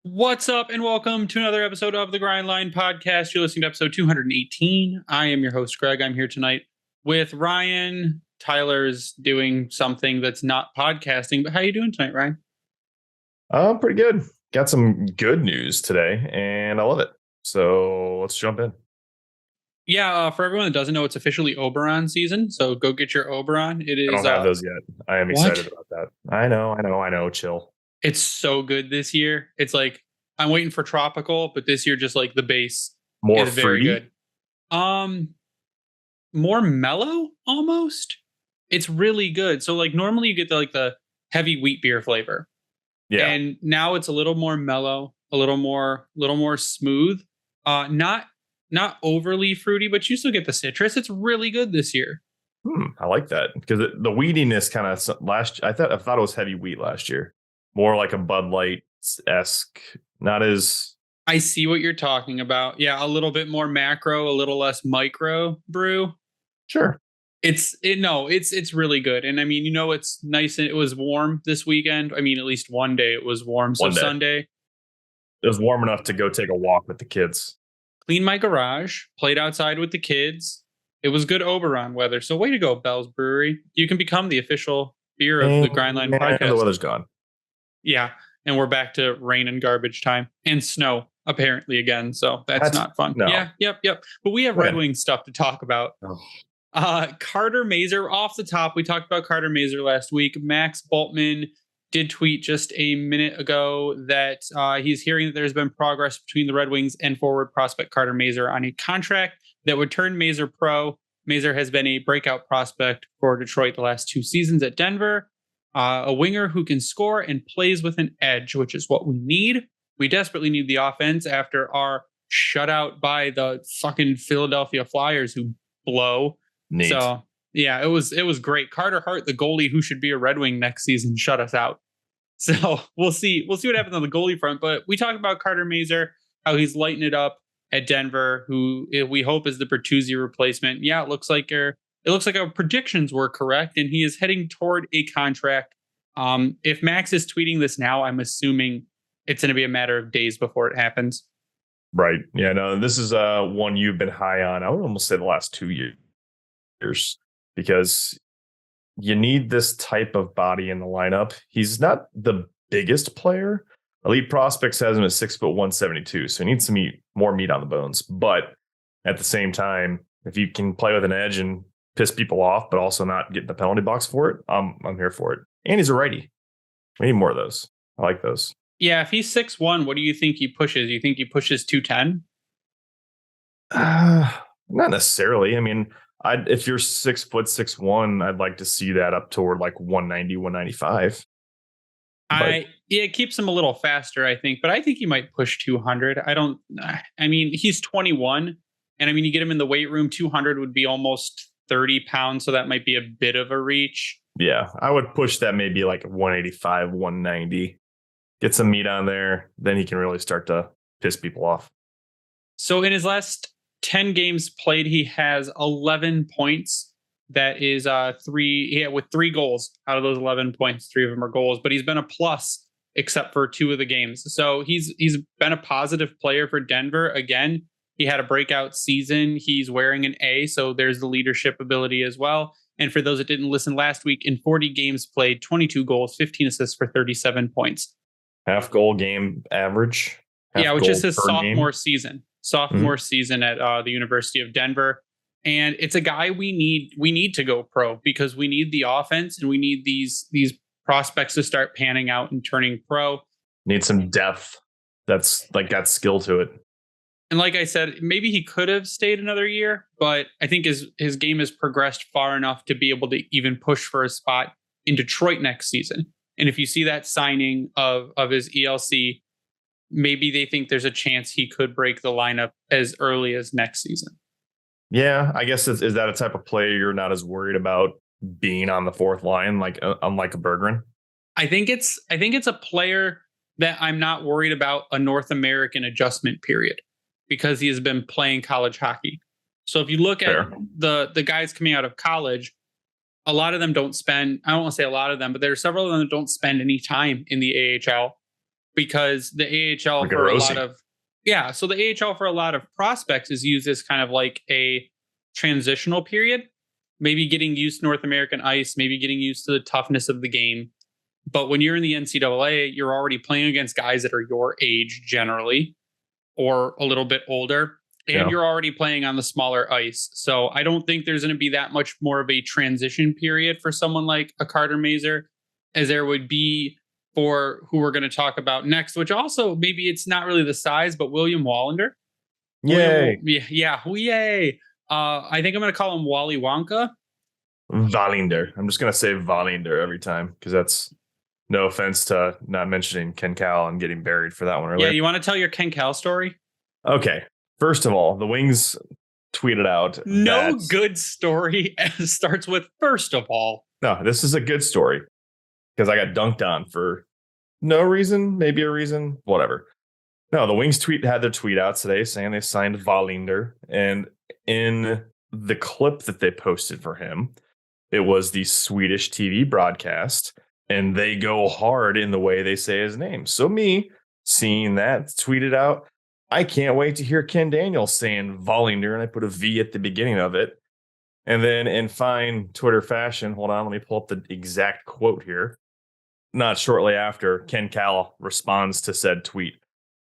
What's up, and welcome to another episode of the Grindline Podcast. You're listening to episode 218. I am your host, Greg. I'm here tonight with Ryan. Tyler's doing something that's not podcasting, but how you doing tonight, Ryan? Pretty good. Got some good news today, and I love it. So let's jump in. Yeah, for everyone that doesn't know, it's officially Oberon season, so go get your Oberon. It is. I don't have those yet. I am excited about that. I know. Chill. It's so good this year. It's like I'm waiting for tropical, but this year just like the base More is very fruity? good. More mellow almost. It's really good. So like normally you get the heavy wheat beer flavor. Yeah. And now it's a little more mellow, a little more smooth. Not overly fruity, but you still get the citrus. It's really good this year. I like that because the wheatiness kind of I thought it was heavy wheat last year. More like a Bud Light-esque, not as... I see what you're talking about. Yeah, a little bit more macro, a little less micro brew. Sure. It's really good. And I mean, it's nice, and it was warm this weekend. I mean, at least one day it was warm. So Sunday it was warm enough to go take a walk with the kids. Cleaned my garage, played outside with the kids. It was good Oberon weather. So way to go, Bell's Brewery. You can become the official beer of the Grindline Podcast. The weather's gone. Yeah, and we're back to rain and garbage time and snow apparently again. So that's not fun. No. Yeah, yep. But we have Red Wings stuff to talk about. Oh. Carter Mazur, off the top, we talked about Carter Mazur last week. Max Bultman did tweet just a minute ago that he's hearing that there's been progress between the Red Wings and forward prospect Carter Mazur on a contract that would turn Mazur pro. Mazur has been a breakout prospect for Detroit the last 2 seasons at Denver. A winger who can score and plays with an edge, which is what we need. We desperately need the offense after our shutout by the fucking Philadelphia Flyers who blow. Neat. So yeah, it was great. Carter Hart, the goalie who should be a Red Wing next season, shut us out. So we'll see what happens on the goalie front. But we talked about Carter Mazur, how he's lighting it up at Denver, who we hope is the Bertuzzi replacement. Yeah, it looks like our predictions were correct, and he is heading toward a contract. If Max is tweeting this now, I'm assuming it's going to be a matter of days before it happens. Right. Yeah, no, this is one you've been high on. I would almost say the last 2 years, because you need this type of body in the lineup. He's not the biggest player. Elite Prospects has him at 6'1", 172, so he needs some more meat on the bones. But at the same time, if you can play with an edge and piss people off, but also not get in the penalty box for it, I'm here for it. And he's a righty. We need more of those. I like those. Yeah, if he's 6'1", what do you think he pushes? You think he pushes 210? Not necessarily. I mean, if you're 6 foot 6'1", I'd like to see that up toward like 190, 195. It keeps him a little faster, I think, but I think he might push 200. I mean, he's 21, and I mean, you get him in the weight room, 200 would be almost 30 pounds, so that might be a bit of a reach. Yeah, I would push that maybe like 185, 190. Get some meat on there, then he can really start to piss people off. So in his last 10 games played, he has 11 points. That is with 3 goals out of those 11 points. 3 of them are goals, but he's been a plus except for 2 of the games. So he's been a positive player for Denver. Again, he had a breakout season. He's wearing an A, so there's the leadership ability as well. And for those that didn't listen last week, in 40 games played, 22 goals, 15 assists for 37 points. Half goal game average. Which is his sophomore season. Season at the University of Denver. And it's a guy we need to go pro, because we need the offense, and we need these prospects to start panning out and turning pro. Need some depth that's like got skill to it. And like I said, maybe he could have stayed another year, but I think his game has progressed far enough to be able to even push for a spot in Detroit next season. And if you see that signing of his ELC, maybe they think there's a chance he could break the lineup as early as next season. Yeah, I guess is that a type of player you're not as worried about being on the fourth line, like unlike a Berggren? I think it's a player that I'm not worried about a North American adjustment period, because he has been playing college hockey. So if you look at the guys coming out of college, a lot of them don't spend, I don't want to say a lot of them, but there are several of them that don't spend any time in the AHL. because the AHL for a lot of so the AHL for a lot of prospects is used as kind of like a transitional period, maybe getting used to North American ice, maybe getting used to the toughness of the game. But when you're in the NCAA, you're already playing against guys that are your age generally, or a little bit older, and you're already playing on the smaller ice. So I don't think there's going to be that much more of a transition period for someone like a Carter Mazur as there would be for who we're going to talk about next, which also maybe it's not really the size, but William Wallinder. Yay. Yay. I think I'm going to call him Wally Wonka. Wallinder. I'm just going to say Wallinder every time because that's no offense to not mentioning Ken Cal and getting buried for that one earlier. Yeah, you want to tell your Ken Cal story? Okay. First of all, the Wings tweeted out. No good story starts with first of all. No, this is a good story because I got dunked on for no reason, maybe a reason, whatever. No, the Wings had their tweet out today saying they signed Wallinder, and in the clip that they posted for him, it was the Swedish TV broadcast, and they go hard in the way they say his name. So me seeing that tweeted out, I can't wait to hear Ken Daniels saying Wallinder, and I put a V at the beginning of it. And then in fine Twitter fashion, hold on, let me pull up the exact quote here. Not shortly after, Ken Cal responds to said tweet.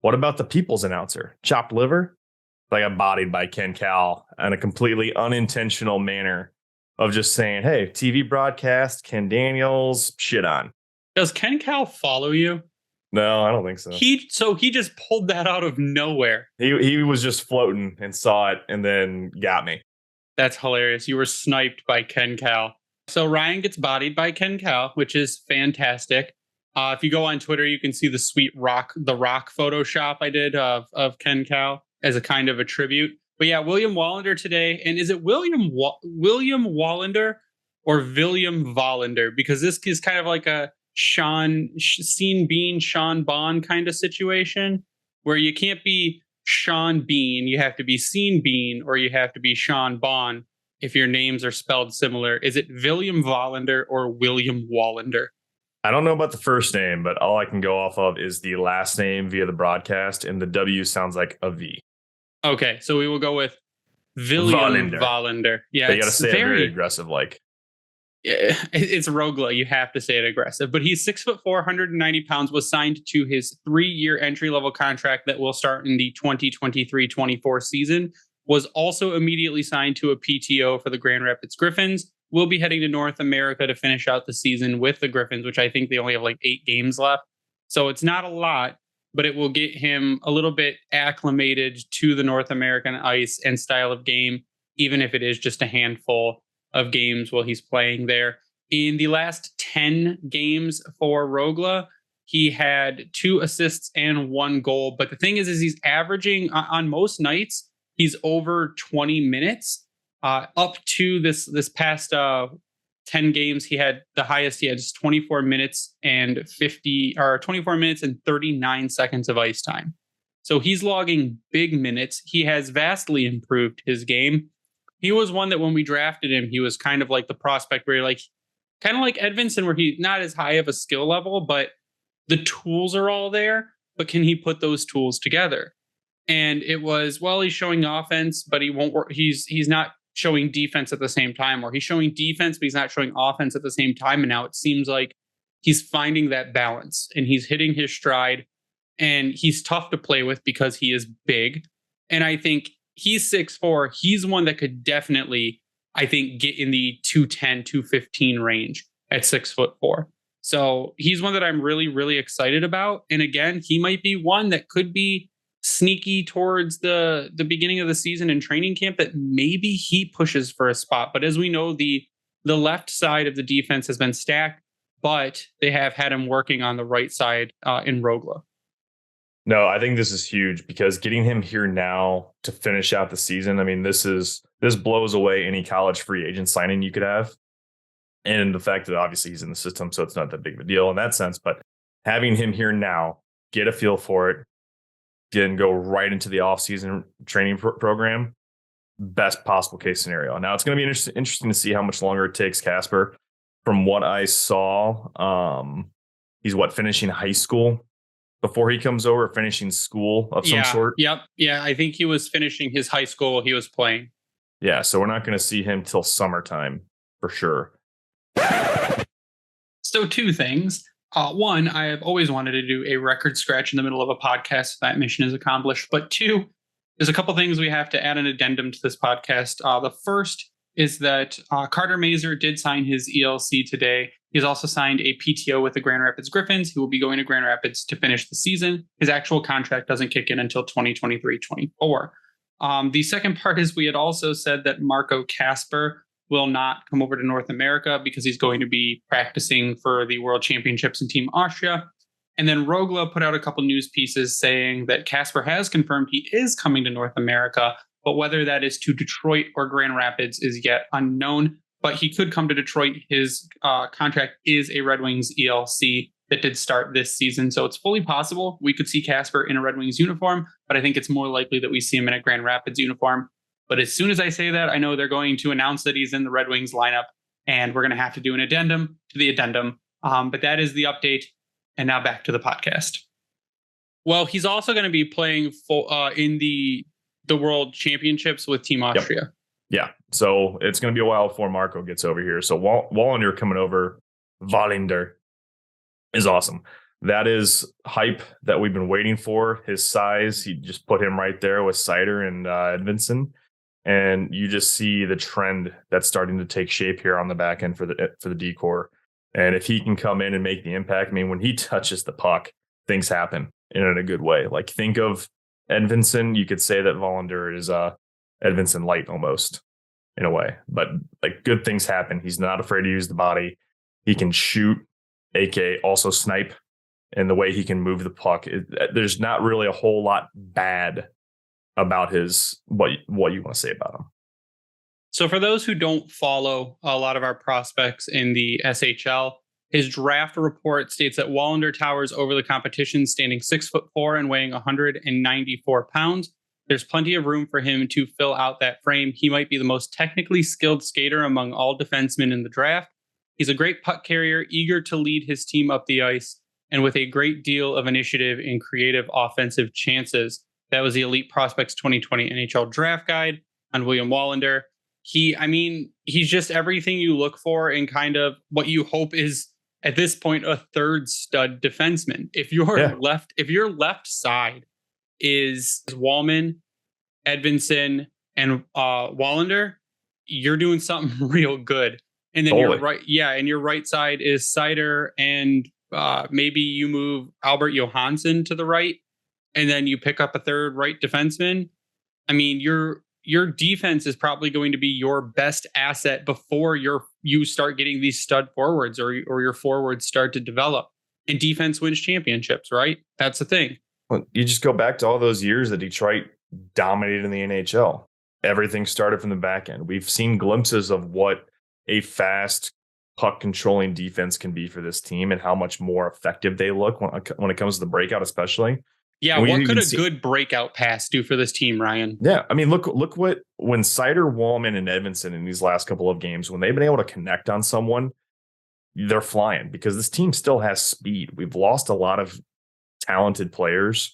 What about the people's announcer? Chopped liver? I got bodied by Ken Cal in a completely unintentional manner of just saying, hey, TV broadcast, Ken Daniels, shit on. Does Ken Cal follow you? No, I don't think so. He just pulled that out of nowhere. He was just floating and saw it and then got me. That's hilarious. You were sniped by Ken Cal. So Ryan gets bodied by Ken Cal, which is fantastic. If you go on Twitter, you can see the sweet rock Photoshop I did of Ken Cal as a kind of a tribute. But yeah, William Wallinder today. And is it William Wallinder or William Wallinder? Because this is kind of like a Sean Bond kind of situation where you can't be Sean Bean. You have to be Sean Bean, or you have to be Sean Bond if your names are spelled similar. Is it William Wallinder or William Wallinder? I don't know about the first name, but all I can go off of is the last name via the broadcast, and the W sounds like a V. Okay, so we will go with William Wallinder. Yeah, you got to say it very aggressive, like. It's Rogla. You have to say it aggressive. But he's 6'4", 190 pounds, was signed to his 3-year entry-level contract that will start in the 2023-24 season, was also immediately signed to a PTO for the Grand Rapids Griffins. Will be heading to North America to finish out the season with the Griffins, which I think they only have like 8 games left. So it's not a lot, but it will get him a little bit acclimated to the North American ice and style of game, even if it is just a handful of games while he's playing there. In the last 10 games for Rogla, he had 2 assists and 1 goal. But the thing is he's averaging on most nights, he's over 20 minutes. Up to this past 10 games, he had the highest. He had just 24 minutes and 39 seconds of ice time. So he's logging big minutes. He has vastly improved his game. He was one that when we drafted him, he was kind of like the prospect where you're like, kind of like Edvinsson, where he's not as high of a skill level, but the tools are all there. But can he put those tools together? And it was, well, he's showing offense, but he won't work. He's not showing defense at the same time, or he's showing defense, but he's not showing offense at the same time. And now it seems like he's finding that balance and he's hitting his stride, and he's tough to play with because he is big. And I think he's 6'4". He's one that could definitely, I think, get in the 210, 215 range at 6'4". So he's one that I'm really, really excited about. And again, he might be one that could be sneaky towards the beginning of the season in training camp, that maybe he pushes for a spot. But as we know, the left side of the defense has been stacked, but they have had him working on the right side in Rogla. No, I think this is huge because getting him here now to finish out the season, I mean, this blows away any college free agent signing you could have. And the fact that obviously he's in the system, so it's not that big of a deal in that sense. But having him here now, get a feel for it, then go right into the off-season training program, best possible case scenario. Now, it's going to be interesting to see how much longer it takes Kasper. From what I saw, he's finishing high school before he comes over, finishing school of some sort. Yep. Yeah. I think he was finishing his high school. He was playing. Yeah. So we're not going to see him till summertime for sure. So 2 things. One, I have always wanted to do a record scratch in the middle of a podcast. That mission is accomplished. But 2, there's a couple things we have to add an addendum to this podcast. The first is that Carter Mazur did sign his ELC today. He's also signed a PTO with the Grand Rapids Griffins. He will be going to Grand Rapids to finish the season. His actual contract doesn't kick in until 2023-24. The second part is we had also said that Marco Kasper will not come over to North America because he's going to be practicing for the World Championships in Team Austria. And then Rogla put out a couple news pieces saying that Kasper has confirmed he is coming to North America, but whether that is to Detroit or Grand Rapids is yet unknown. But he could come to Detroit. His contract is a Red Wings ELC that did start this season. So it's fully possible we could see Kasper in a Red Wings uniform, but I think it's more likely that we see him in a Grand Rapids uniform. But as soon as I say that, I know they're going to announce that he's in the Red Wings lineup, and we're going to have to do an addendum to the addendum. But that is the update. And now back to the podcast. Well, he's also going to be playing in the World Championships with Team Austria. Yep. Yeah. So it's going to be a while before Marco gets over here. So Wallinder coming over, Wallinder, is awesome. That is hype that we've been waiting for. His size, he just put him right there with Seider and Edvinsson. And you just see the trend that's starting to take shape here on the back end for the D-core. And if he can come in and make the impact, I mean, when he touches the puck, things happen in a good way. Like, think of Edvinsson. You could say that Wallinder is Edvinsson light almost in a way, but like, good things happen. He's not afraid to use the body. He can shoot, aka also snipe, and the way he can move the puck. There's not really a whole lot bad about his what you want to say about him. So for those who don't follow a lot of our prospects in the SHL, his draft report states that Wallinder towers over the competition, standing 6'4" and weighing 194 pounds. There's plenty of room for him to fill out that frame. He might be the most technically skilled skater among all defensemen in the draft. He's a great puck carrier, eager to lead his team up the ice, and with a great deal of initiative and creative offensive chances. That was the Elite Prospects 2020 NHL Draft Guide on William Wallinder. He's just everything you look for in kind of what you hope is, at this point, a third stud defenseman. If your left side is Wallman, Edvinsson, and Wallinder, you're doing something real good. And then your right side is Seider, and maybe you move Albert Johansson to the right, and then you pick up a third right defenseman. I mean, your defense is probably going to be your best asset before you start getting these stud forwards or your forwards start to develop. And defense wins championships, right? That's the thing. Well, you just go back to all those years that Detroit dominated in the NHL. Everything started from the back end. We've seen glimpses of what a fast puck controlling defense can be for this team and how much more effective they look when it comes to the breakout, especially. Yeah, what could a good breakout pass do for this team, Ryan? Yeah, I mean, look what when Seider, Wallman, and Edvinsson in these last couple of games, when they've been able to connect on someone, they're flying because this team still has speed. We've lost a lot of talented players,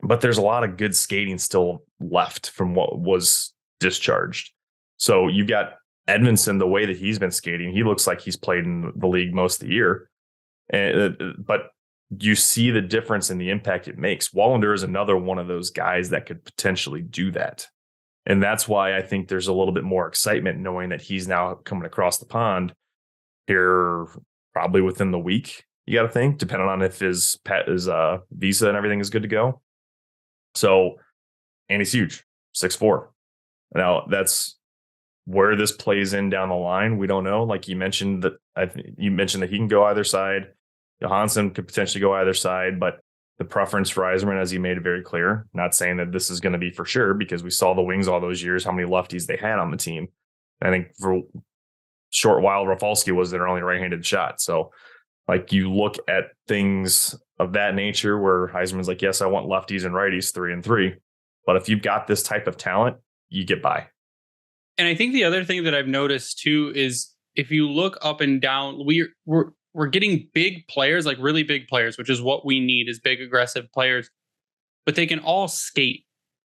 but there's a lot of good skating still left from what was discharged. So you've got Edvinsson, the way that he's been skating, he looks like he's played in the league most of the year. But you see the difference in the impact it makes. Wallinder is another one of those guys that could potentially do that. And that's why I think there's a little bit more excitement knowing that he's now coming across the pond here probably within the week, you got to think, depending on if his visa and everything is good to go. So, and he's huge, 6'4". Now, that's where this plays in down the line. We don't know. Like you mentioned that he can go either side. Johansson could potentially go either side, but the preference for Yzerman, as he made it very clear, not saying that this is going to be for sure, because we saw the Wings all those years, how many lefties they had on the team. I think for a short while, Rafalski was their only right-handed shot. So, like, you look at things of that nature where Yzerman's like, yes, I want lefties and righties 3-3. But if you've got this type of talent, you get by. And I think the other thing that I've noticed too is if you look up and down, we're getting big players, like really big players, which is what we need is big, aggressive players, but they can all skate,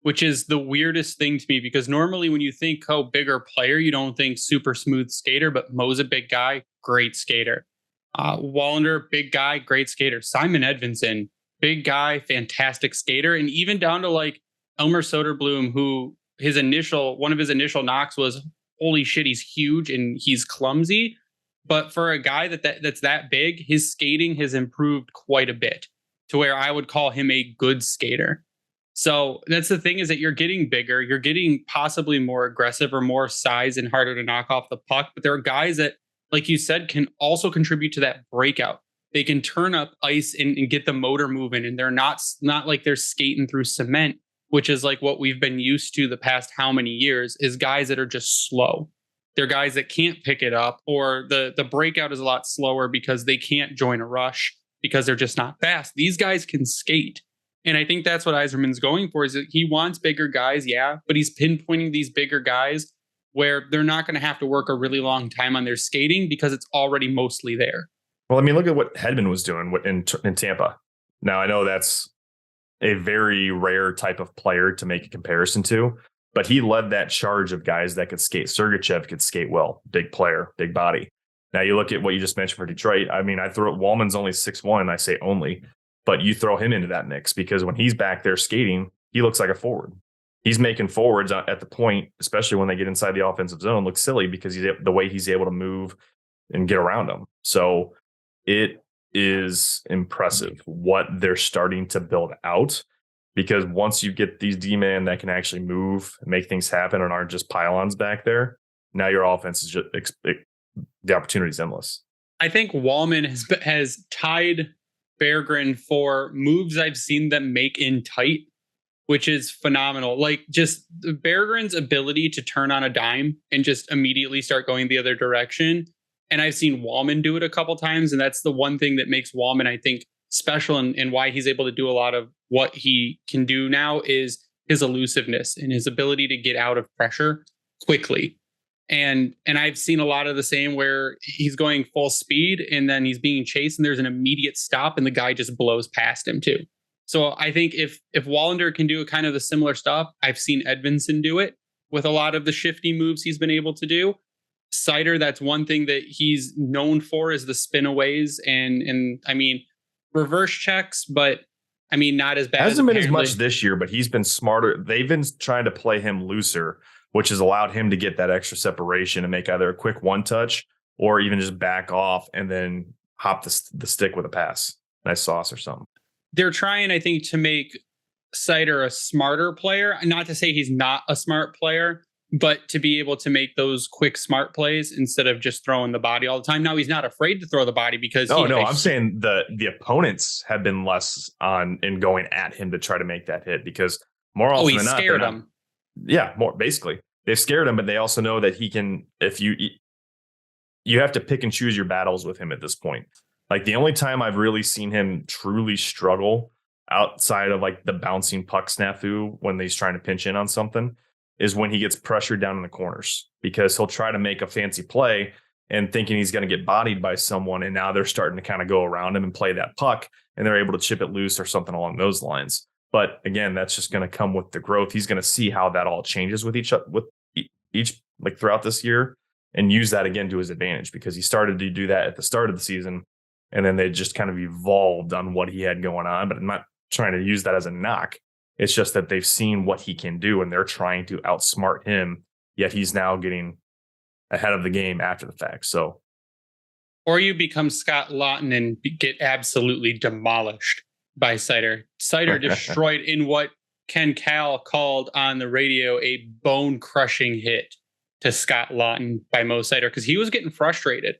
which is the weirdest thing to me because normally when you think, oh, bigger player, you don't think super smooth skater, but Mo's a big guy, great skater. Wallinder, big guy, great skater. Simon Edvinsson, big guy, fantastic skater. And even down to like Elmer Soderblom, who one of his initial knocks was, holy shit, he's huge and he's clumsy. But for a guy that's that big, his skating has improved quite a bit to where I would call him a good skater. So that's the thing is that you're getting bigger, you're getting possibly more aggressive or more size and harder to knock off the puck. But there are guys that, like you said, can also contribute to that breakout. They can turn up ice and get the motor moving, and they're not like they're skating through cement, which is like what we've been used to the past how many years, is guys that are just slow. They're guys that can't pick it up, or the breakout is a lot slower because they can't join a rush because they're just not fast. These guys can skate. And I think that's what Yzerman's going for, is that he wants bigger guys, yeah, but he's pinpointing these bigger guys where they're not going to have to work a really long time on their skating because it's already mostly there. Well, I mean, look at what Hedman was doing in Tampa. Now, I know that's a very rare type of player to make a comparison to, but he led that charge of guys that could skate. Sergachev could skate well, big player, big body. Now, you look at what you just mentioned for Detroit. I mean, I throw it, Wallman's only 6'1", I say only. But you throw him into that mix because when he's back there skating, he looks like a forward. He's making forwards at the point, especially when they get inside the offensive zone, look silly because the way he's able to move and get around them. So it is impressive what they're starting to build out, because once you get these D-men that can actually move and make things happen and aren't just pylons back there, now your offense is just the opportunity is endless. I think Walman has tied Berggren for moves I've seen them make in tight, which is phenomenal. Like just Berggren's ability to turn on a dime and just immediately start going the other direction. And I've seen Walman do it a couple times. And that's the one thing that makes Walman, I think, special and why he's able to do a lot of what he can do now is his elusiveness and his ability to get out of pressure quickly. And I've seen a lot of the same where he's going full speed and then he's being chased and there's an immediate stop and the guy just blows past him too. So I think if Wallinder can do kind of the similar stuff, I've seen Edvinsson do it with a lot of the shifty moves he's been able to do. Seider, that's one thing that he's known for, is the spinaways and I mean reverse checks, but I mean not as bad. Hasn't been as much this year, but he's been smarter. They've been trying to play him looser, which has allowed him to get that extra separation and make either a quick one touch or even just back off and then hop the stick with a pass. Nice sauce or something. They're trying, I think, to make Seider a smarter player. Not to say he's not a smart player, but to be able to make those quick, smart plays instead of just throwing the body all the time. Now, he's not afraid to throw the body because... I'm saying the opponents have been less on in going at him to try to make that hit because more often than not... scared him. Yeah, more basically. They've scared him, but they also know that he can, if you have to pick and choose your battles with him at this point. Like the only time I've really seen him truly struggle outside of like the bouncing puck snafu when he's trying to pinch in on something is when he gets pressured down in the corners, because he'll try to make a fancy play and thinking he's going to get bodied by someone. And now they're starting to kind of go around him and play that puck and they're able to chip it loose or something along those lines. But again, that's just going to come with the growth. He's going to see how that all changes with each like throughout this year and use that again to his advantage, because he started to do that at the start of the season and then they just kind of evolved on what he had going on. But I'm not trying to use that as a knock. It's just that they've seen what he can do and they're trying to outsmart him, yet he's now getting ahead of the game after the fact. So, or you become Scott Laughton and get absolutely demolished by Seider. Seider destroyed in what Ken Cal called on the radio a bone-crushing hit to Scott Laughton by Mo Seider because he was getting frustrated.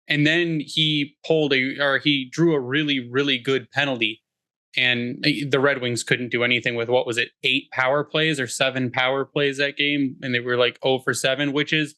And then he drew a really, really good penalty. And the Red Wings couldn't do anything with, 8 power plays or 7 power plays that game. And they were like 0 for 7, which is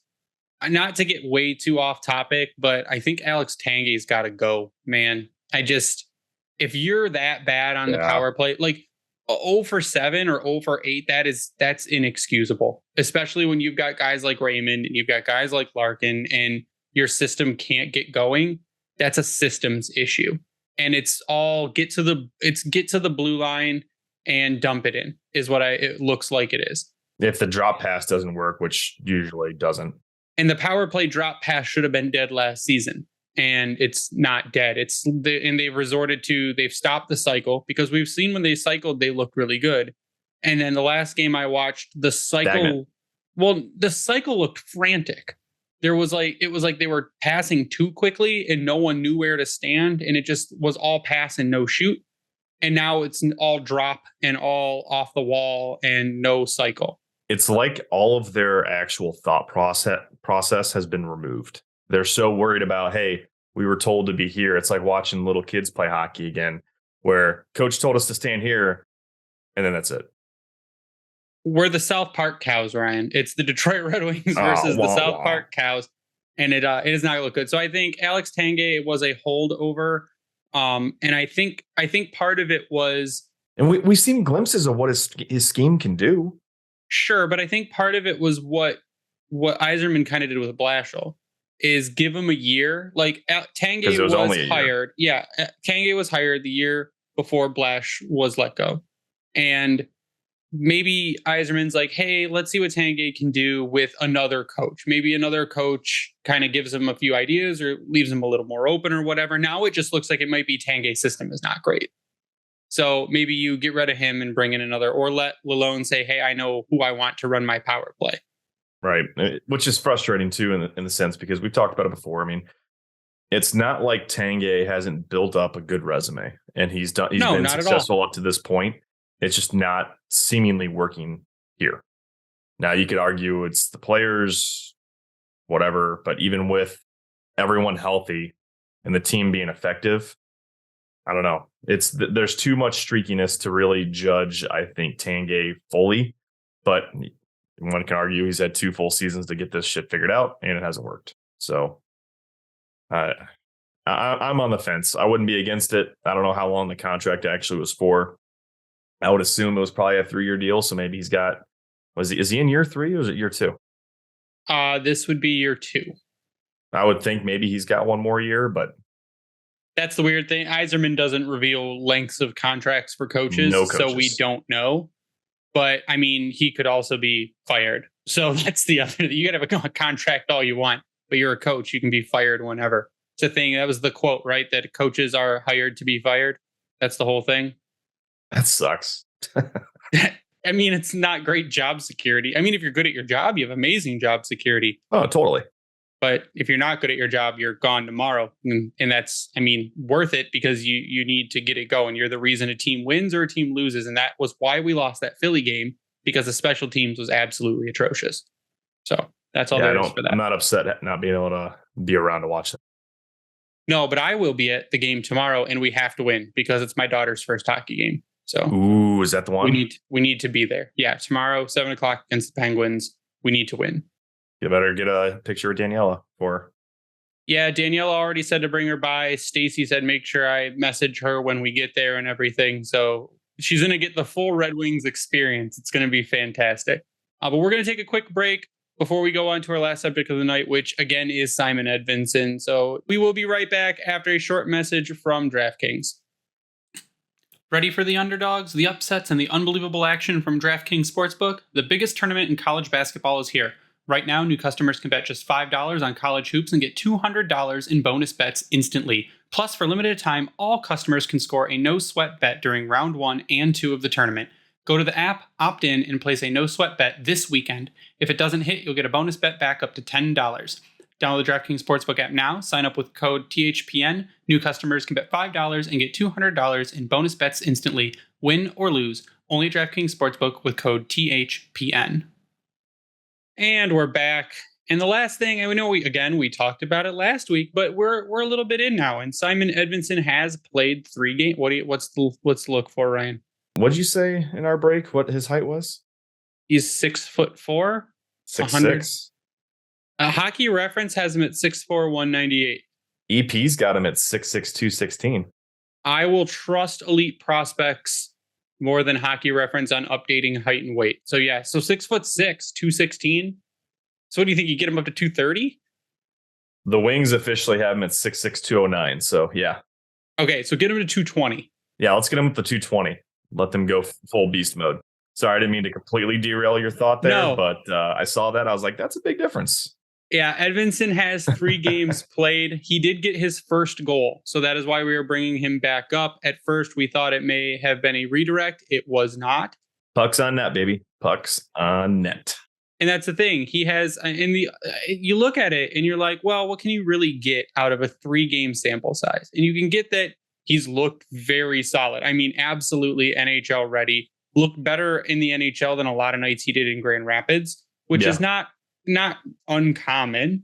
not to get way too off topic, but I think Alex Tanguay's got to go, man. If you're that bad on the power play, like 0 for 7 or 0 for 8, that's inexcusable, especially when you've got guys like Raymond and you've got guys like Larkin and your system can't get going. That's a systems issue. And it's all get to the blue line and dump it in is what it looks like it is. If the drop pass doesn't work, which usually doesn't. And the power play drop pass should have been dead last season. And it's not dead. And they've stopped the cycle, because we've seen when they cycled, they look really good. And then the last game I watched, the cycle looked frantic. It was like they were passing too quickly and no one knew where to stand. And it just was all pass and no shoot. And now it's all drop and all off the wall and no cycle. It's like all of their actual thought process has been removed. They're so worried about, hey, we were told to be here. It's like watching little kids play hockey again, where coach told us to stand here, and then that's it. We're the South Park Cows, Ryan. It's the Detroit Red Wings versus the South Park Cows, and it is not going to look good. So I think Alex Tanguay was a holdover, and I think part of it was, and we've seen glimpses of what his scheme can do. Sure, but I think part of it was what Yzerman kind of did with Blashill, is give him a year. Like Tanguay was hired. Yeah, Tanguay was hired the year before Blash was let go, and maybe Yzerman's like, hey, let's see what Tanguay can do with another coach. Maybe another coach kind of gives him a few ideas or leaves him a little more open or whatever. Now it just looks like it might be Tanguay's system is not great. So maybe you get rid of him and bring in another, or let Lalone say, hey, I know who I want to run my power play. Right. Which is frustrating too, in the sense, because we've talked about it before. I mean, it's not like Tanguay hasn't built up a good resume, and he's been successful up to this point. It's just not seemingly working here. Now you could argue it's the players, whatever, but even with everyone healthy and the team being effective, I don't know. There's too much streakiness to really judge, I think, Tanguay fully, but one can argue he's had 2 full seasons to get this shit figured out, and it hasn't worked. So I'm on the fence. I wouldn't be against it. I don't know how long the contract actually was for. I would assume it was probably a 3-year deal. So maybe is he in year 3 or is it year 2? This would be year 2. I would think maybe he's got one more year, but that's the weird thing. Yzerman doesn't reveal lengths of contracts for coaches, so we don't know. But I mean, he could also be fired. So that's the other. You could have a contract all you want, but you're a coach. You can be fired whenever. It's a thing. That was the quote, right? That coaches are hired to be fired. That's the whole thing. That sucks. I mean, it's not great job security. I mean, if you're good at your job, you have amazing job security. Oh, totally. But if you're not good at your job, you're gone tomorrow. And that's, I mean, worth it, because you need to get it going. You're the reason a team wins or a team loses. And that was why we lost that Philly game, because the special teams was absolutely atrocious. So that's all there is for that. I'm not upset at not being able to be around to watch that. No, but I will be at the game tomorrow, and we have to win because it's my daughter's first hockey game. So, ooh, is that the one? We need to be there. Yeah, tomorrow, 7:00 against the Penguins. We need to win. You better get a picture of Daniela for. Yeah, Daniela already said to bring her by. Stacy said make sure I message her when we get there and everything. So she's going to get the full Red Wings experience. It's going to be fantastic. But we're going to take a quick break before we go on to our last subject of the night, which again is Simon Edvinsson. So we will be right back after a short message from DraftKings. Ready for the underdogs, the upsets, and the unbelievable action from DraftKings Sportsbook? The biggest tournament in college basketball is here. Right now, new customers can bet just $5 on college hoops and get $200 in bonus bets instantly. Plus, for limited time, all customers can score a no-sweat bet during round 1 and 2 of the tournament. Go to the app, opt in, and place a no-sweat bet this weekend. If it doesn't hit, you'll get a bonus bet back up to $10. Download the DraftKings Sportsbook app now, sign up with code THPN. New customers can bet $5 and get $200 in bonus bets instantly, win or lose. Only DraftKings Sportsbook with code THPN. And we're back. And the last thing, and we know we talked about it last week, but we're a little bit in now. And Simon Edvinsson has played 3 games. What's the look for, Ryan? What did you say in our break? What his height was? He's 6'4", 6'6". Hockey Reference has him at 6'4", 198. EP's got him at 6'6", 216. I will trust Elite Prospects more than Hockey Reference on updating height and weight. So yeah, so 6'6", 216. So what do you think? You get him up to 230? The Wings officially have him at 6'6", 209. So yeah. Okay, so get him to 220. Yeah, let's get him with the 220. Let them go full beast mode. Sorry, I didn't mean to completely derail your thought there, but I saw that. I was like, that's a big difference. Yeah, Edvinsson has 3 games played. He did get his first goal, so that is why we are bringing him back up. At first, we thought it may have been a redirect. It was not. Pucks on net, baby. Pucks on net. And that's the thing. He has you look at it and you're like, well, what can you really get out of a 3-game sample size? And you can get that he's looked very solid. I mean, absolutely NHL ready. Looked better in the NHL than a lot of nights he did in Grand Rapids, which is not uncommon.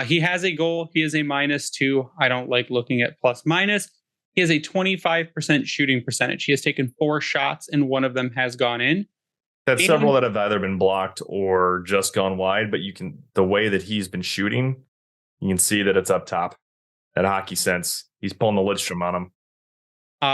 He has a goal. He is a -2. I don't like looking at plus minus. He has a 25% shooting percentage. He has taken 4 shots and one of them has gone in. That's several that have either been blocked or just gone wide, but the way that he's been shooting, you can see that it's up top. At Hockey Sense, he's pulling the Lidstrom on him.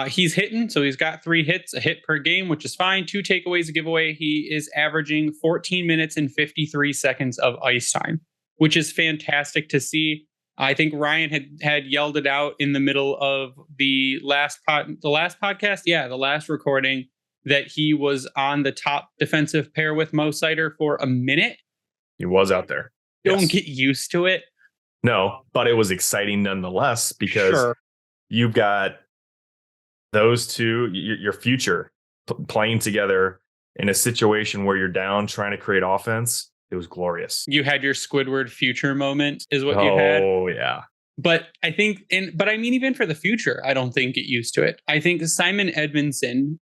He's hitting, so he's got 3 hits, a hit per game, which is fine. 2 takeaways, a giveaway. He is averaging 14 minutes and 53 seconds of ice time, which is fantastic to see. I think Ryan had yelled it out in the middle of the last podcast. Yeah, the last recording, that he was on the top defensive pair with Mo Seider for a minute. He was out there. Don't get used to it. No, but it was exciting nonetheless because you've got those two, your future playing together in a situation where you're down trying to create offense. It was glorious. You had your Squidward future moment is what you had. Oh, yeah. But I think, but I mean, even for the future, I don't think get used to it. I think Simon Edvinsson.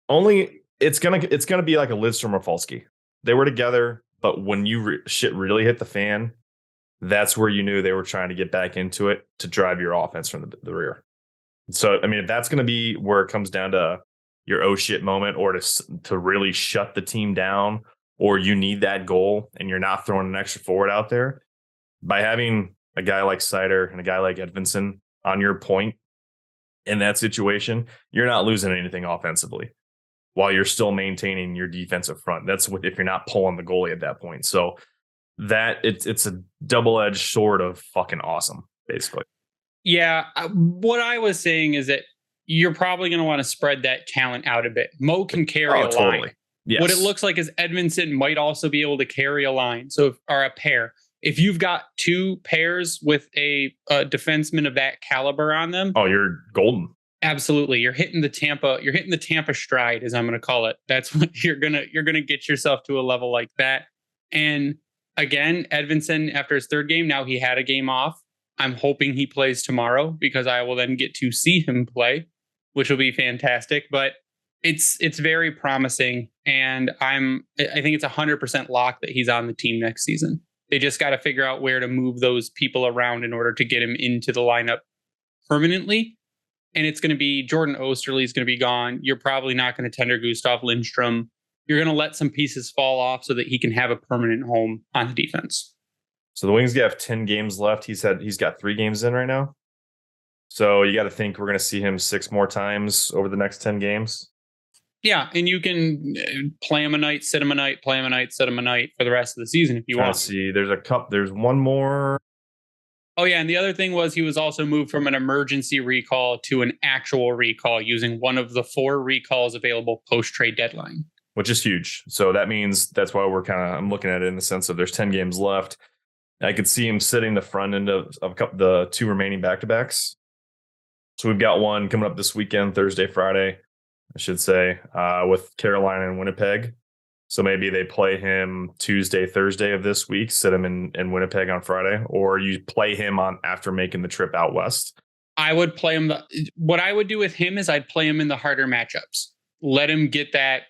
It's gonna be like a Lidstrom or Falski. They were together, but when shit really hit the fan, that's where you knew they were trying to get back into it to drive your offense from the rear. So, I mean, if that's going to be where it comes down to your oh shit moment or to really shut the team down, or you need that goal and you're not throwing an extra forward out there, by having a guy like Seider and a guy like Edvinsson on your point in that situation, you're not losing anything offensively while you're still maintaining your defensive front. That's if you're not pulling the goalie at that point. So that it's a double-edged sword of fucking awesome, basically. Yeah. What I was saying is that you're probably going to want to spread that talent out a bit. Mo can carry a line. Yes. What it looks like is Edvinsson might also be able to carry a line. Or a pair. If you've got 2 pairs with a defenseman of that caliber on them. Oh, you're golden. Absolutely. You're hitting the Tampa stride, as I'm going to call it. That's what you're going to get yourself to a level like that. And again, Edvinsson, after his 3rd game, now he had a game off. I'm hoping he plays tomorrow because I will then get to see him play, which will be fantastic. But it's very promising. And I think it's 100% locked that he's on the team next season. They just got to figure out where to move those people around in order to get him into the lineup permanently. And it's going to be Jordan Osterley is going to be gone. You're probably not going to tender Gustav Lindstrom. You're going to let some pieces fall off so that he can have a permanent home on the defense. So the Wings have 10 games left. He's got 3 games in right now. So you got to think we're going to see him 6 more times over the next 10 games. Yeah, and you can play him a night, sit him a night, play him a night, sit him a night for the rest of the season if you want. See, there's one more. Oh, yeah. And the other thing was he was also moved from an emergency recall to an actual recall using one of the 4 recalls available post-trade deadline. Which is huge. So that means that's why I'm looking at it in the sense of there's 10 games left. I could see him sitting the front end of the 2 remaining back-to-backs. So we've got one coming up this weekend, Thursday, Friday, I should say, with Carolina and Winnipeg. So maybe they play him Tuesday, Thursday of this week, sit him in Winnipeg on Friday, or you play him on after making the trip out west. I would play him. What I would do with him is I'd play him in the harder matchups. Let him get that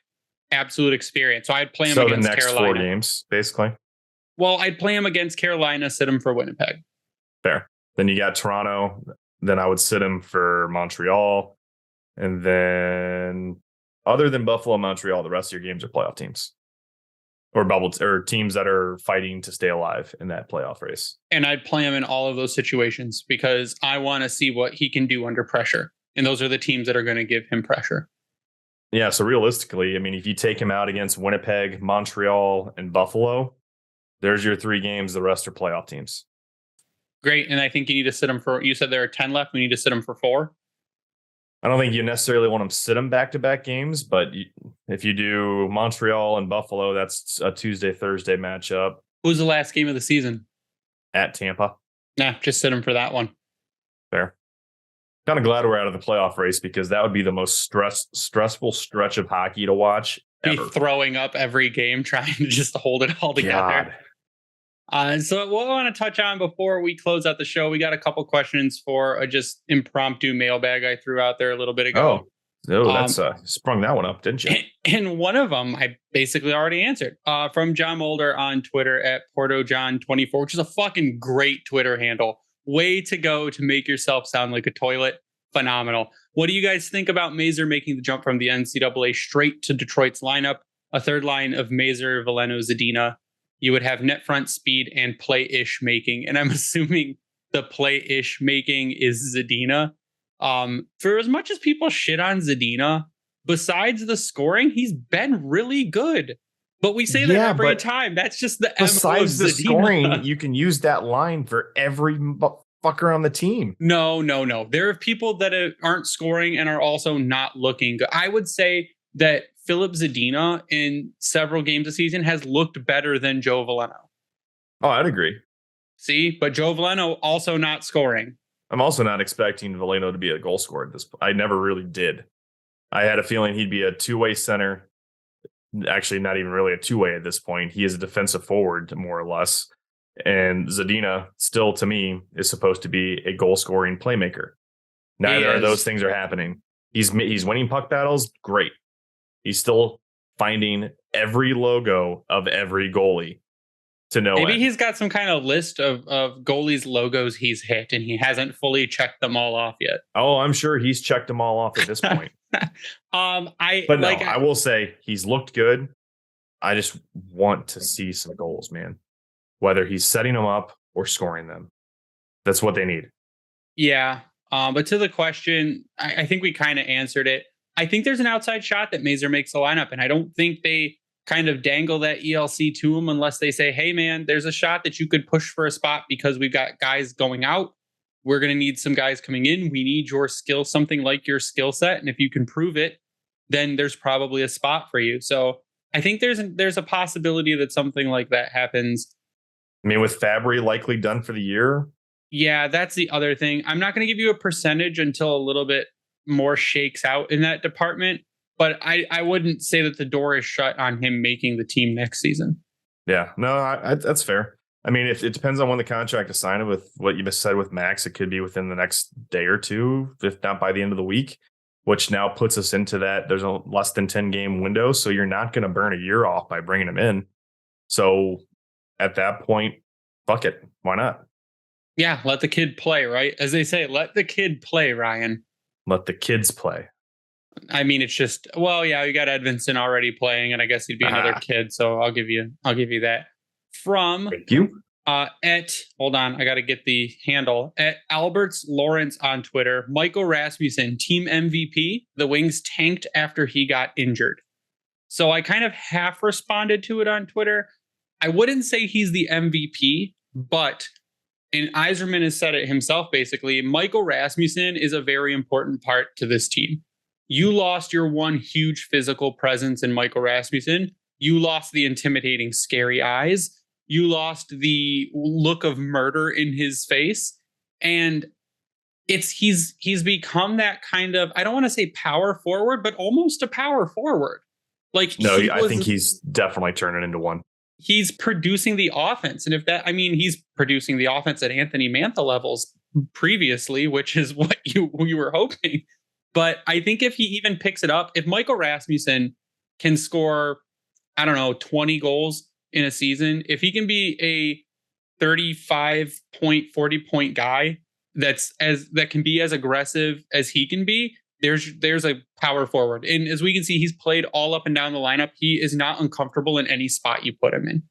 absolute experience. So I'd play him against Carolina. So the next 4 games, basically. Well, I'd play him against Carolina, sit him for Winnipeg. Fair. Then you got Toronto. Then I would sit him for Montreal. And then other than Buffalo and Montreal, the rest of your games are playoff teams. Or teams that are fighting to stay alive in that playoff race. And I'd play him in all of those situations because I want to see what he can do under pressure. And those are the teams that are going to give him pressure. Yeah, so realistically, I mean, if you take him out against Winnipeg, Montreal, and Buffalo, there's your 3 games. The rest are playoff teams. Great. And I think you need to sit him for, you said there are 10 left. We need to sit him for 4. I don't think you necessarily want to sit them back-to-back games, but if you do Montreal and Buffalo, that's a Tuesday, Thursday matchup. Who's the last game of the season? At Tampa. Nah, just sit him for that one. Fair. Kind of glad we're out of the playoff race because that would be the most stressful stretch of hockey to watch ever. Be throwing up every game trying to just hold it all together. So what I want to touch on before we close out the show, we got a couple questions for a just impromptu mailbag I threw out there a little bit ago. That's sprung that one up, didn't you? And one of them I basically already answered from John Mulder on Twitter at PortoJohn24, which is a fucking great Twitter handle. Way to go to make yourself sound like a toilet. Phenomenal. What do you guys think about Mazur making the jump from the NCAA straight to Detroit's lineup? A third line of Mazur, Veleno, Zadina. You would have net front speed and play-ish making. And I'm assuming the play-ish making is Zadina. For as much as people shit on Zadina, besides the scoring, he's been really good. But we say that every time. That's just the besides the scoring, you can use that line for every fucker on the team. No. There are people that aren't scoring and are also not looking good. I would say that Philip Zadina in several games this season has looked better than Joe Veleno. Oh, I'd agree. See, but Joe Veleno also not scoring. I'm also not expecting Veleno to be a goal scorer at this point. I never really did. I had a feeling he'd be a two-way center. Actually, not even really a two-way at this point. He is a defensive forward, more or less. And Zadina, still to me, is supposed to be a goal-scoring playmaker. Neither of those things are happening. He's winning puck battles. Great. He's still finding every logo of every goalie to know. Maybe he's got some kind of list of goalies' logos he's hit, and he hasn't fully checked them all off yet. Oh, I'm sure he's checked them all off at this point. I will say he's looked good. I just want to see some goals, man. Whether he's setting them up or scoring them, that's what they need. Yeah, but to the question, I think we kind of answered it. I think there's an outside shot that Mazur makes the lineup, and I don't think they kind of dangle that ELC to him unless they say, hey, man, there's a shot that you could push for a spot because we've got guys going out. We're going to need some guys coming in. We need your skill, something like your skill set. And if you can prove it, then there's probably a spot for you. So I think there's a possibility that something like that happens. I mean, with Fabry likely done for the year. Yeah, that's the other thing. I'm not going to give you a percentage until a little bit more shakes out in that department. But I wouldn't say that the door is shut on him making the team next season. Yeah, no, that's fair. I mean, it depends on when the contract is signed. With what you just said with Max, it could be within the next day or two, if not by the end of the week, which now puts us into that there's a less than 10 game window. So you're not going to burn a year off by bringing him in. So at that point, fuck it. Why not? Yeah, let the kid play, right? As they say, let the kid play, Ryan. Let the kids play. I mean, it's just, well, yeah, you got Edvinsson already playing, and I guess he'd be another kid. So I'll give you that. From thank you. Hold on, I got to get the handle at Alberts Lawrence on Twitter. Michael Rasmussen, team MVP. The Wings tanked after he got injured. So I kind of half responded to it on Twitter. I wouldn't say he's the MVP, but and Yzerman has said it himself. Basically, Michael Rasmussen is a very important part to this team. You lost your one huge physical presence in Michael Rasmussen. You lost the intimidating, scary eyes. You lost the look of murder in his face. And he's become that kind of, I don't want to say power forward, but almost a power forward. Like, no, I think he's definitely turning into one. He's producing the offense. And he's producing the offense at Anthony Mantha levels previously, which is what you were hoping. But I think if he even picks it up, if Michael Rasmussen can score, 20 goals in a season, if he can be a 35 point, 40 point guy that can be as aggressive as he can be, there's a power forward. And as we can see, he's played all up and down the lineup. He is not uncomfortable in any spot you put him in.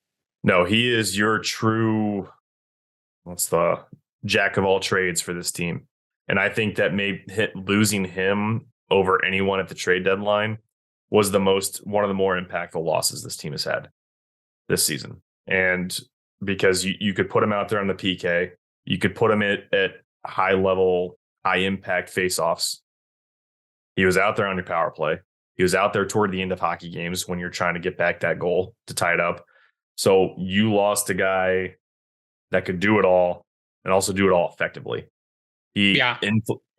No, he is your true, what's the jack of all trades for this team. And I think that losing him over anyone at the trade deadline was one of the more impactful losses this team has had this season. And because you could put him out there on the PK, You could put him at high level, high impact faceoffs. He was out there on your power play. He was out there toward the end of hockey games when you're trying to get back that goal to tie it up. So you lost a guy that could do it all and also do it all effectively. He